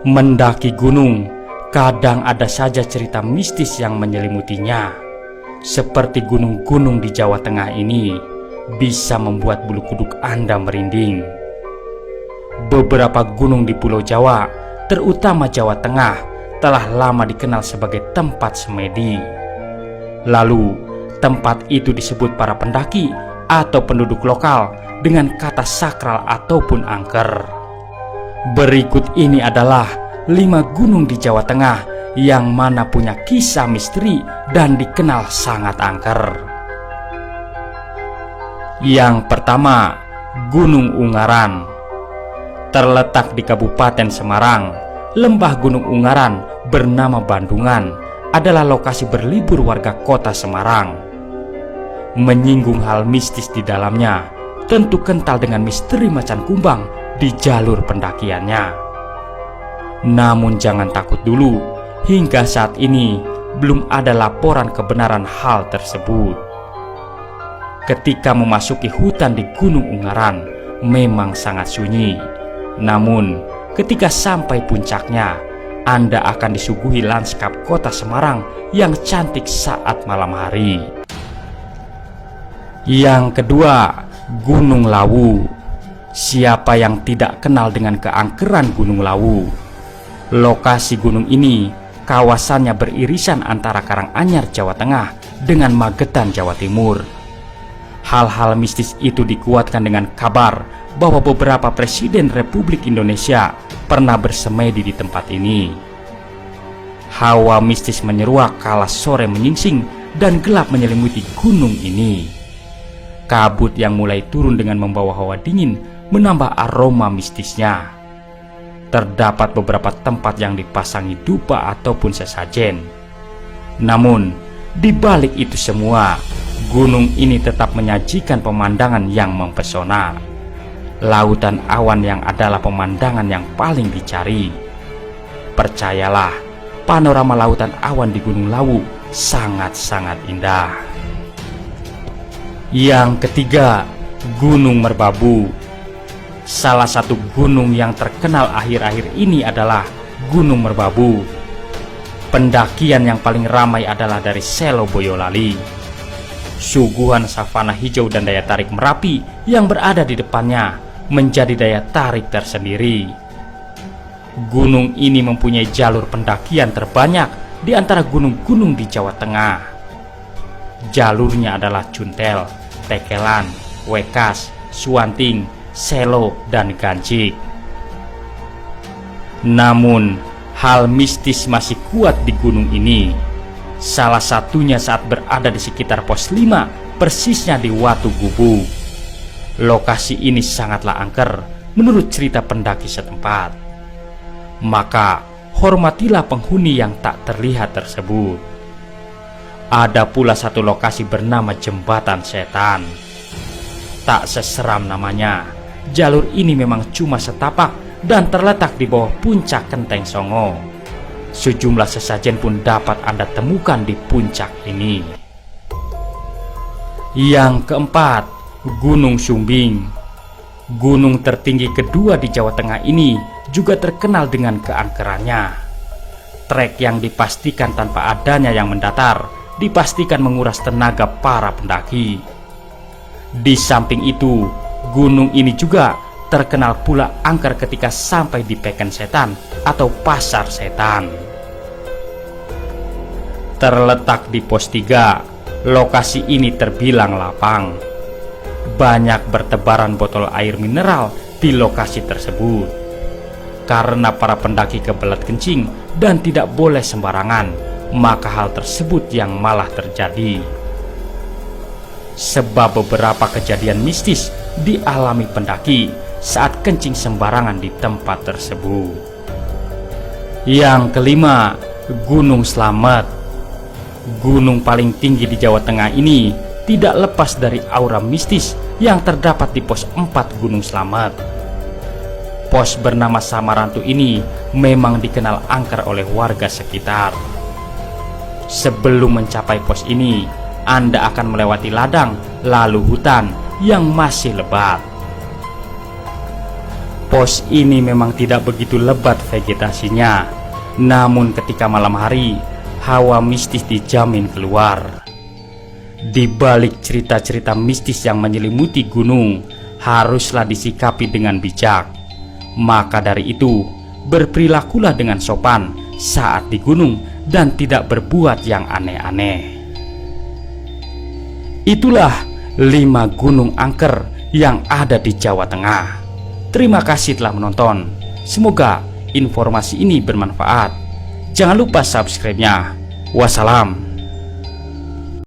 Mendaki gunung, kadang ada saja cerita mistis yang menyelimutinya. Seperti gunung-gunung di Jawa Tengah ini, bisa membuat bulu kuduk Anda merinding. Beberapa gunung di Pulau Jawa, terutama Jawa Tengah, telah lama dikenal sebagai tempat semedi. Lalu, tempat itu disebut para pendaki atau penduduk lokal dengan kata sakral ataupun angker. Berikut ini adalah 5 gunung di Jawa Tengah yang mana punya kisah misteri dan dikenal sangat angker. Yang pertama, Gunung Ungaran. Terletak di Kabupaten Semarang, lembah Gunung Ungaran bernama Bandungan adalah lokasi berlibur warga kota Semarang. Menyinggung hal mistis di dalamnya, tentu kental dengan misteri macan kumbang di jalur pendakiannya. Namun jangan takut dulu, hingga saat ini belum ada laporan kebenaran hal tersebut. Ketika memasuki hutan di Gunung Ungaran, memang sangat sunyi. Namun, ketika sampai puncaknya, Anda akan disuguhi lanskap kota Semarang yang cantik saat malam hari. Yang kedua, Gunung Lawu. Siapa yang tidak kenal dengan keangkeran Gunung Lawu? Lokasi gunung ini, kawasannya beririsan antara Karanganyar Jawa Tengah dengan Magetan Jawa Timur. Hal-hal mistis itu dikuatkan dengan kabar bahwa beberapa presiden Republik Indonesia pernah bersemedi di tempat ini. Hawa mistis menyeruak kala sore menyingsing dan gelap menyelimuti gunung ini. Kabut yang mulai turun dengan membawa hawa dingin menambah aroma mistisnya. Terdapat beberapa tempat yang dipasangi dupa ataupun sesajen. Namun, di balik itu semua, gunung ini tetap menyajikan pemandangan yang mempesona. Lautan awan yang adalah pemandangan yang paling dicari. Percayalah, panorama lautan awan di Gunung Lawu sangat-sangat indah. Yang ketiga, Gunung Merbabu. Salah satu gunung yang terkenal akhir-akhir ini adalah Gunung Merbabu. Pendakian yang paling ramai adalah dari Selo Boyolali. Suguhan savana hijau dan daya tarik Merapi yang berada di depannya menjadi daya tarik tersendiri. Gunung ini mempunyai jalur pendakian terbanyak di antara gunung-gunung di Jawa Tengah. Jalurnya adalah Cuntel, Tekelan, Wekas, Suwanting, Selo, dan Gancik. Namun, hal mistis masih kuat di gunung ini. Salah satunya saat berada di sekitar pos 5, persisnya di Watu Gubuk. Lokasi ini sangatlah angker menurut cerita pendaki setempat. Maka, hormatilah penghuni yang tak terlihat tersebut. Ada pula satu lokasi bernama Jembatan Setan. Tak seseram namanya. Jalur ini memang cuma setapak dan terletak di bawah puncak Kenteng Songo. Sejumlah sesajen pun dapat Anda temukan di puncak ini. Yang keempat, Gunung Sumbing. Gunung tertinggi kedua di Jawa Tengah ini juga terkenal dengan keangkerannya. Trek yang dipastikan tanpa adanya yang mendatar dipastikan menguras tenaga para pendaki. Di samping itu, gunung ini juga terkenal pula angker ketika sampai di Peken Setan atau Pasar Setan. Terletak di pos 3, lokasi ini terbilang lapang. Banyak bertebaran botol air mineral di lokasi tersebut. Karena para pendaki kebelet kencing dan tidak boleh sembarangan, maka hal tersebut yang malah terjadi. Sebab beberapa kejadian mistis dialami pendaki saat kencing sembarangan di tempat tersebut. Yang kelima, Gunung Slamet. Gunung paling tinggi di Jawa Tengah ini tidak lepas dari aura mistis yang terdapat di pos 4 Gunung Slamet. Pos bernama Samarantu ini memang dikenal angker oleh warga sekitar. Sebelum mencapai pos ini, Anda akan melewati ladang, lalu hutan yang masih lebat. Pos ini memang tidak begitu lebat vegetasinya, namun ketika malam hari, hawa mistis dijamin keluar. Di balik cerita-cerita mistis yang menyelimuti gunung, haruslah disikapi dengan bijak. Maka dari itu, berperilakulah dengan sopan saat di gunung dan tidak berbuat yang aneh-aneh. Itulah 5 gunung angker yang ada di Jawa Tengah. Terima kasih telah menonton. Semoga informasi ini bermanfaat. Jangan lupa subscribe-nya. Wassalam.